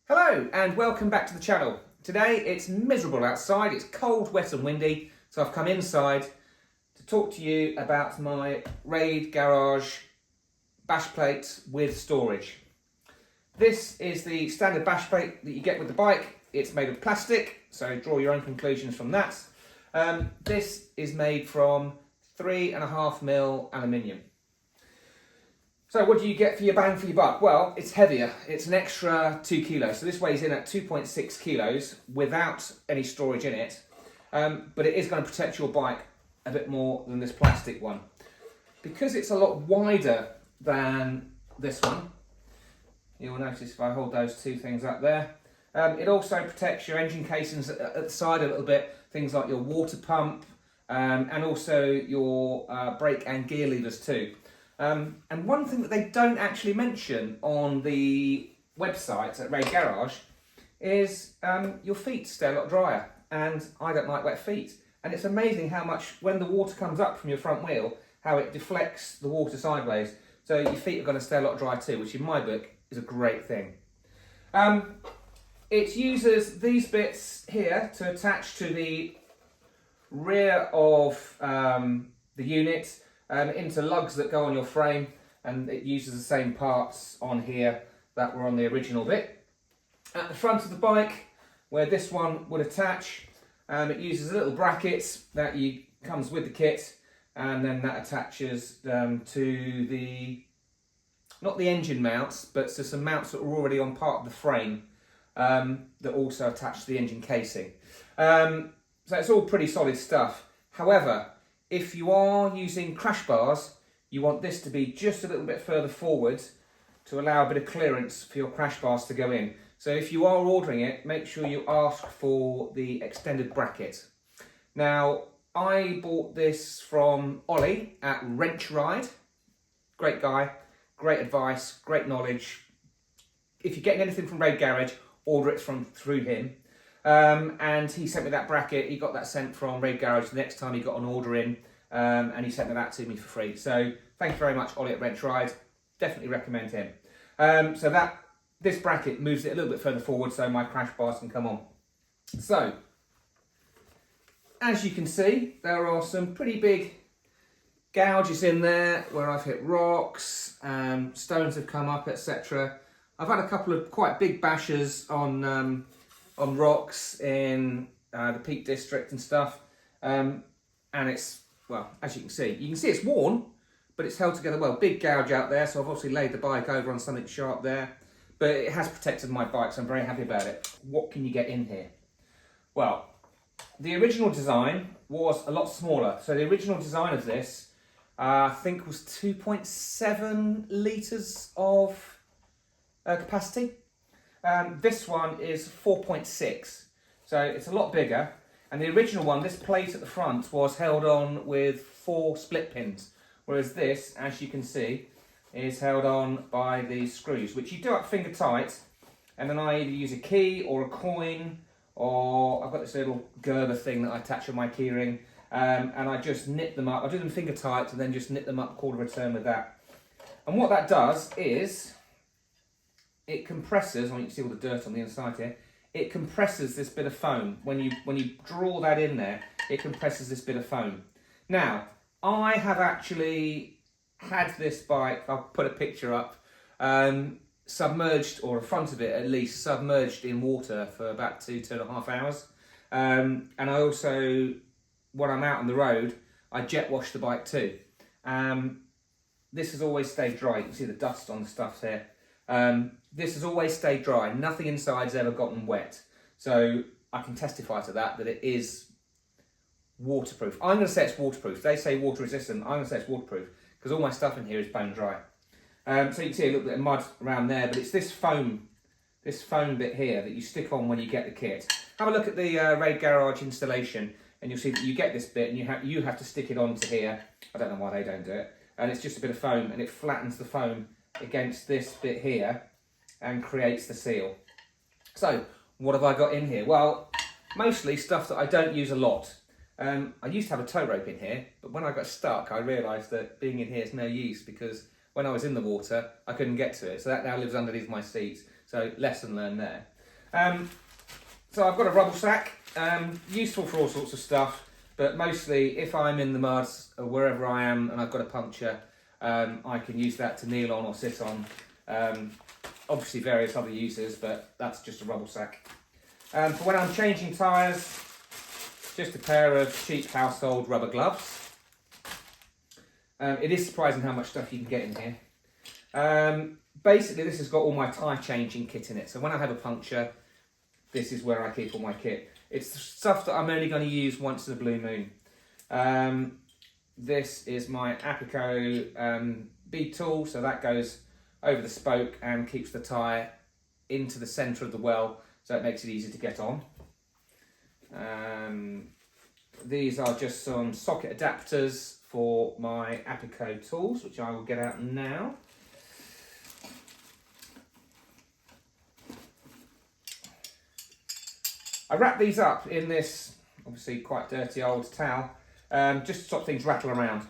Hello and welcome back to the channel. Today it's miserable outside, it's cold, wet and windy, so I've come inside to talk to you about my Rade Garage bash plate with storage. This is the standard bash plate that you get with the bike. It's made of plastic, so draw your own conclusions from that. This is made from 3.5mm aluminium. So what do you get for your bang for your buck? Well, it's heavier. It's an extra 2 kilos. So this weighs in at 2.6 kilos without any storage in it. But it is going to protect your bike a bit more than this plastic one. Because it's a lot wider than this one, you'll notice if I hold those two things up there, it also protects your engine casings at the side a little bit, things like your water pump and also your brake and gear levers too. And one thing that they don't actually mention on the website at Rade Garage is your feet stay a lot drier, and I don't like wet feet. And it's amazing how much, when the water comes up from your front wheel, how it deflects the water sideways. So your feet are going to stay a lot drier too, which in my book is a great thing. It uses these bits here to attach to the rear of the unit, into lugs that go on your frame, and it uses the same parts on here that were on the original bit. At the front of the bike, where this one would attach, it uses little brackets that comes with the kit, and then that attaches to the, not the engine mounts, but to some mounts that are already on part of the frame that also attach to the engine casing. So it's all pretty solid stuff. However, if you are using crash bars, you want this to be just a little bit further forward to allow a bit of clearance for your crash bars to go in. So if you are ordering it, make sure you ask for the extended bracket. Now, I bought this from Ollie at Rade. Great guy, great advice, great knowledge. If you're getting anything from Rade Garage, order it through him. And he sent me that bracket. He got that sent from Rade Garage the next time he got an order in, and he sent that to me for free. So thank you very much, Ollie at Rade. Definitely recommend him. So this bracket moves it a little bit further forward so my crash bars can come on. So as you can see, there are some pretty big gouges in there where I've hit rocks, stones have come up, etc. I've had a couple of quite big bashes on rocks in the Peak District and stuff, and it's, well, as you can see it's worn, but it's held together well. Big gouge out there, so I've obviously laid the bike over on something sharp there, but it has protected my bike, so I'm very happy about it. What can you get in here? Well, the original design was a lot smaller. So the original design of this, I think, was 2.7 litres of capacity. This one is 4.6, so it's a lot bigger. And the original one, this plate at the front, was held on with 4 split pins, whereas this, as you can see, is held on by these screws, which you do up finger tight, and then I either use a key or a coin, or I've got this little Gerber thing that I attach on my keyring, and I just knit them up. I do them finger tight and then just knit them up quarter of a turn with that. And what that does is, it compresses, well, you can see all the dirt on the inside here, it compresses this bit of foam. When you draw that in there, it compresses this bit of foam. Now, I have actually had this bike, I'll put a picture up, submerged, or in front of it at least, submerged in water for about 2.5 hours. And I also, when I'm out on the road, I jet wash the bike too. This has always stayed dry. You can see the dust on the stuff here. This has always stayed dry. Nothing inside's ever gotten wet. So I can testify to that it is waterproof. I'm going to say it's waterproof. They say water resistant. I'm going to say it's waterproof because all my stuff in here is bone dry. So you can see a little bit of mud around there, but it's this foam bit here that you stick on when you get the kit. Have a look at the Rade Garage installation and you'll see that you get this bit and you have to stick it onto here. I don't know why they don't do it. And it's just a bit of foam, and it flattens the foam against this bit here and creates the seal. So what have I got in here? Well, mostly stuff that I don't use a lot. I used to have a tow rope in here, but when I got stuck I realised that being in here is no use because when I was in the water I couldn't get to it, so that now lives underneath my seat. So lesson learned there. So I've got a rubble sack, useful for all sorts of stuff, but mostly if I'm in the mud or wherever I am and I've got a puncture, I can use that to kneel on or sit on. Obviously various other uses, but that's just a rubble sack. For when I'm changing tyres, just a pair of cheap household rubber gloves. It is surprising how much stuff you can get in here. Basically, this has got all my tyre changing kit in it. So when I have a puncture, this is where I keep all my kit. It's stuff that I'm only going to use once in a blue moon. This is my Apico bead tool, so that goes over the spoke and keeps the tyre into the centre of the well, so it makes it easy to get on. These are just some socket adapters for my Apico tools, which I will get out now. I wrap these up in this, obviously quite dirty old towel, just to stop things rattle around.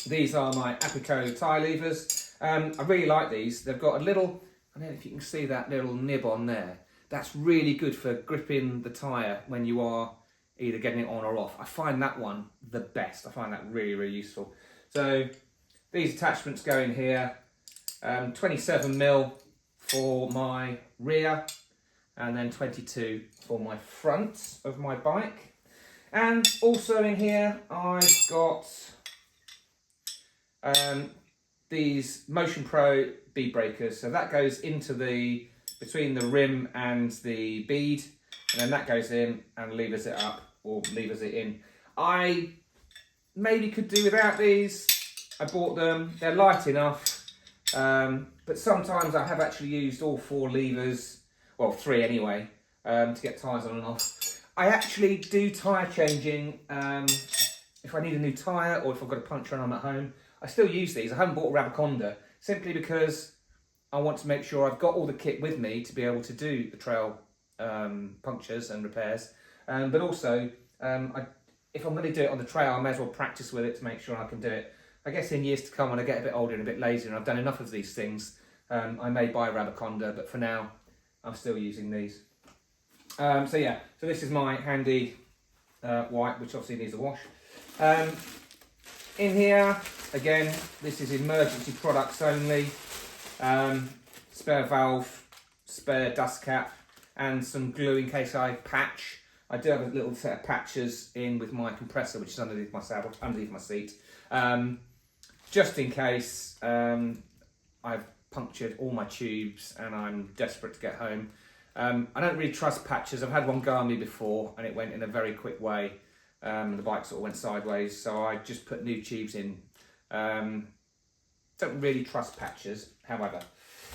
These are my Apico tyre levers. I really like these. They've got a little, I don't know if you can see that little nib on there. That's really good for gripping the tyre when you are either getting it on or off. I find that one the best. I find that really, really useful. So these attachments go in here. 27mm for my rear, and then 22 for my front of my bike. And also in here I've got these Motion Pro bead breakers. So that goes into between the rim and the bead, and then that goes in and levers it up or levers it in. I maybe could do without these. I bought them, they're light enough, but sometimes I have actually used all 4 levers, well 3 anyway, to get tyres on and off. I actually do tyre changing if I need a new tyre or if I've got a puncture and I'm at home. I still use these. I haven't bought a Rabaconda simply because I want to make sure I've got all the kit with me to be able to do the trail punctures and repairs. But also, if I'm going to do it on the trail, I may as well practice with it to make sure I can do it. I guess in years to come, when I get a bit older and a bit lazier and I've done enough of these things, I may buy a Rabaconda, but for now, I'm still using these. So yeah, so this is my handy white, which obviously needs a wash. In here, again, this is emergency products only. Spare valve, spare dust cap, and some glue in case I patch. I do have a little set of patches in with my compressor, which is underneath my saddle, underneath my seat. Just in case I've punctured all my tubes and I'm desperate to get home. I don't really trust patches. I've had one go on me before and it went in a very quick way. The bike sort of went sideways, so I just put new tubes in. Don't really trust patches, however.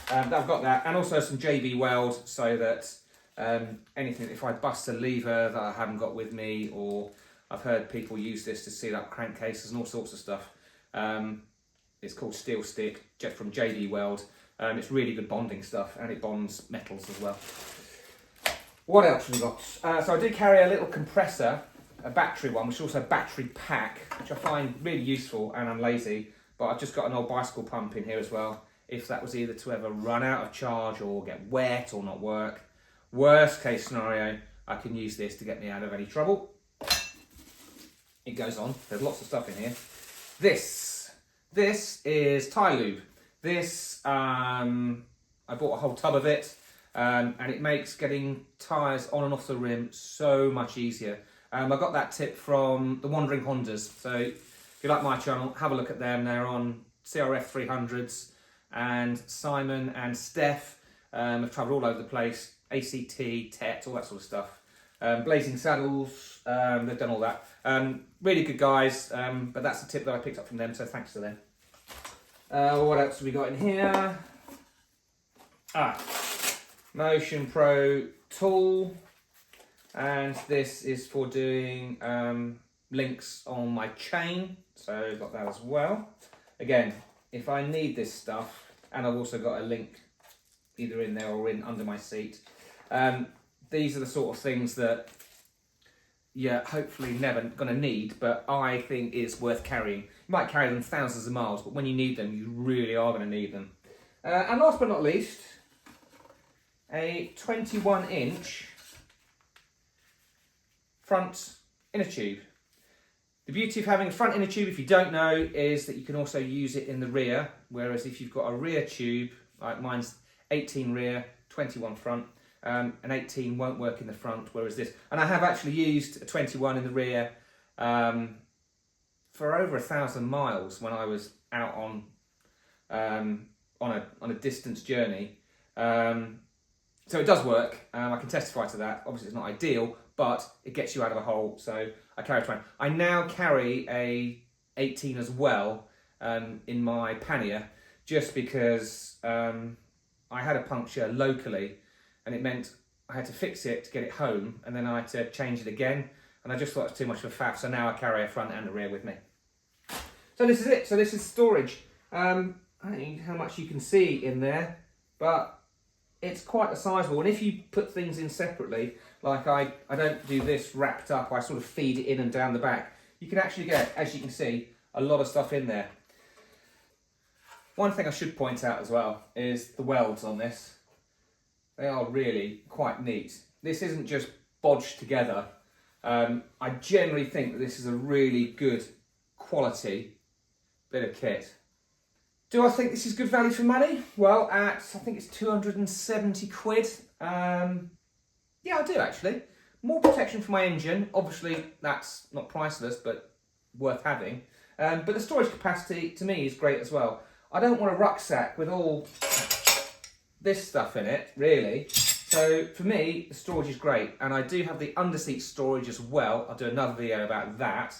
I've got that, and also some JB weld, so that anything, if I bust a lever that I haven't got with me, or I've heard people use this to seal up crankcases and all sorts of stuff. It's called Steel Stick, from JB Weld. It's really good bonding stuff, and it bonds metals as well. What else have we got? So I do carry a little compressor, a battery one, which is also a battery pack, which I find really useful, and I'm lazy, but I've just got an old bicycle pump in here as well, if that was either to ever run out of charge or get wet or not work. Worst case scenario, I can use this to get me out of any trouble. It goes on, there's lots of stuff in here. This is tyre lube. This, I bought a whole tub of it, and it makes getting tyres on and off the rim so much easier. I got that tip from the Wandering Hondas, so if you like my channel, have a look at them. They're on CRF 300s, and Simon and Steph have travelled all over the place, ACT, TET, all that sort of stuff. Blazing Saddles, they've done all that. Really good guys, but that's the tip that I picked up from them, so thanks to them. What else have we got in here? Motion Pro tool, and this is for doing links on my chain, so I've got that as well. Again, if I need this stuff, and I've also got a link either in there or in under my seat. These are the sort of things that you're hopefully never going to need, but I think it's worth carrying. You might carry them thousands of miles, but when you need them, you really are going to need them. And last but not least, a 21-inch front inner tube. The beauty of having a front inner tube, if you don't know, is that you can also use it in the rear, whereas if you've got a rear tube, like mine's 18 rear, 21 front, an 18 won't work in the front, whereas this, and I have actually used a 21 in the rear for over 1,000 miles when I was out on a distance journey. So it does work. I can testify to that. Obviously, it's not ideal, but it gets you out of a hole. So I carry a 20. I now carry a 18 as well in my pannier, just because I had a puncture locally, and it meant I had to fix it to get it home, and then I had to change it again, and I just thought it was too much of a faff. So now I carry a front and a rear with me. So this is it. So this is storage. I don't know how much you can see in there, but it's quite a sizable. And if you put things in separately, like I don't do this wrapped up, I sort of feed it in and down the back, you can actually get, as you can see, a lot of stuff in there. One thing I should point out as well is the welds on this. They are really quite neat. This isn't just bodged together. I generally think that this is a really good quality bit of kit. Do I think this is good value for money? Well, I think it's 270 quid. Yeah, I do actually. More protection for my engine. Obviously, that's not priceless, but worth having. But the storage capacity, to me, is great as well. I don't want a rucksack with all this stuff in it, really. So, for me, the storage is great. And I do have the underseat storage as well. I'll do another video about that.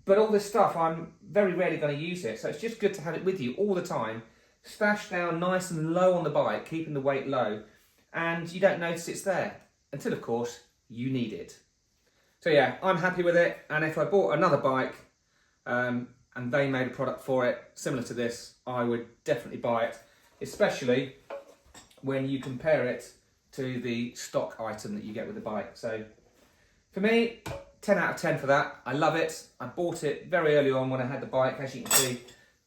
But all this stuff, I'm very rarely going to use it, so it's just good to have it with you all the time, stashed down nice and low on the bike, keeping the weight low, and you don't notice it's there, until of course, you need it. So yeah, I'm happy with it, and if I bought another bike, and they made a product for it, similar to this, I would definitely buy it, especially when you compare it to the stock item that you get with the bike. So, for me, 10 out of 10 for that. I love it. I bought it very early on when I had the bike. As you can see,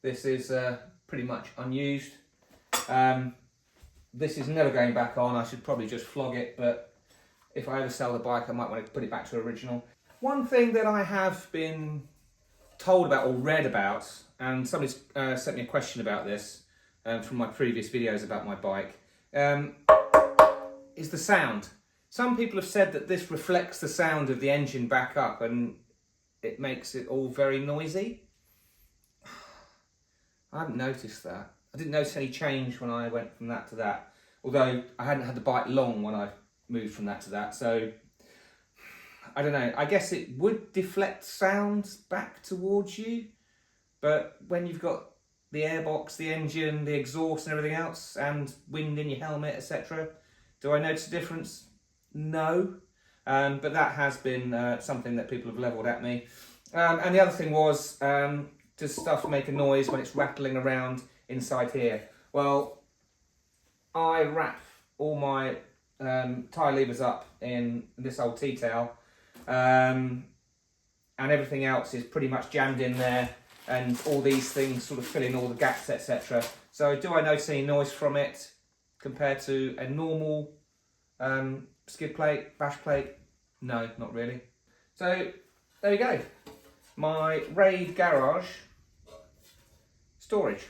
this is pretty much unused. This is never going back on. I should probably just flog it, but if I ever sell the bike, I might want to put it back to original. One thing that I have been told about or read about, and somebody's sent me a question about this from my previous videos about my bike, is the sound. Some people have said that this reflects the sound of the engine back up and it makes it all very noisy. I haven't noticed that. I didn't notice any change when I went from that to that. Although I hadn't had the bike long when I moved from that to that. So, I don't know. I guess it would deflect sounds back towards you. But when you've got the airbox, the engine, the exhaust and everything else, and wind in your helmet, etc., do I notice a difference? No, but that has been something that people have levelled at me. And the other thing was, does stuff make a noise when it's rattling around inside here? Well, I wrap all my tyre levers up in this old tea towel, and everything else is pretty much jammed in there, and all these things sort of fill in all the gaps, etc. So do I notice any noise from it compared to a normal skid plate, bash plate? No, not really. So there you go. My Rade garage storage.